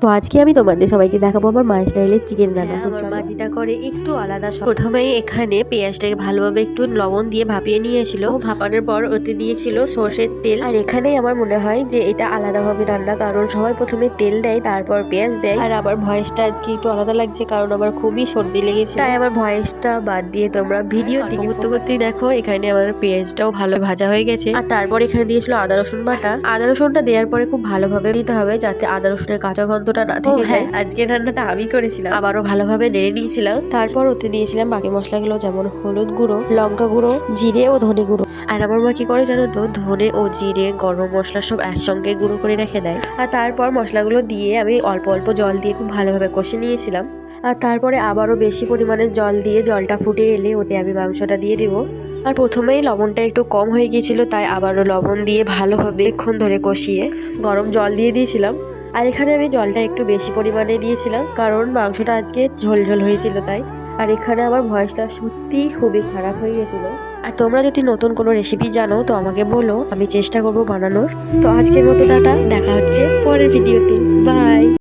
তো আজকে আমি তোমাদের সবাইকে দেখাবো আমার মা স্টাইলের চিকেন রান্না। আমার মা যেটা করে একটু আলাদা। প্রথমেই এখানে পেঁয়াজটাকে ভালোভাবে একটু লবণ দিয়ে ভাপিয়ে নিয়েছিল। ভাপানোর পর ওতে দিয়েছিল সর্ষের তেল। আর এখানেই আমার মনে হয় যে এটা আলাদাভাবে রান্না, কারণ সবাই প্রথমে তেল দেয় তারপর পেঁয়াজ দেয়। আর আমার ভয়েসটা আজকে একটু আলাদা লাগছে কারণ আমার খুবই সর্দি লেগেছে, তাই আমার ভয়েসটা বাদ দিয়ে তোমরা ভিডিও করতে করতেই দেখো এখানে আমার পেঁয়াজটাও ভালো ভাজা হয়ে গেছে। আর তারপর এখানে দিয়েছিল আদা রসুন বাটা। আদা রসুনটা দেওয়ার পরে খুব ভালোভাবে দিতে হবে যাতে আদা রসুনের কাঁচা গন্ধটা না থেকে যায়। আজকের রান্নাটা আমি করেছিলাম, আবারও ভালোভাবে নেড়ে নিয়েছিলাম। তারপর ওতে দিয়েছিলাম বাকি মশলাগুলো, যেমন হলুদ গুঁড়ো, লঙ্কা গুঁড়ো, জিরে ও ধনে গুঁড়ো। আর আমার মা কি করে জানো তো, ধনে ও জিরে গরম মশলা সব একসঙ্গে গুঁড়ো করে রেখে দেয়। আর তারপর মশলাগুলো দিয়ে আমি অল্প অল্প জল দিয়ে খুব ভালোভাবে কষে নিয়েছিলাম। আর তারপরে আবারও বেশি পরিমাণে জল দিয়ে জলটা ফুটে এলে ওতে আমি মাংসটা দিয়ে দিব। আর প্রথমেই লবণটা একটু কম হয়ে গিয়েছিল, তাই আবারও লবণ দিয়ে ভালোভাবে অনেকক্ষণ ধরে কষিয়ে গরম জল দিয়ে দিয়েছিলাম। আর এখানে আমি জলটা একটু বেশি পরিমাণে দিয়েছিলাম কারণ মাংসটা আজকে ঝোলঝোল হয়েছিল তাই। আর এখানে আমার ভয়েসটা সত্যিই খুবই খারাপ হয়ে গেছিল। আর তোমরা যদি নতুন কোনো রেসিপি জানো তো আমাকে বলো, আমি চেষ্টা করবো বানানোর। তো আজকের মতো টাটা, দেখা হচ্ছে পরের ভিডিওতে। বাই।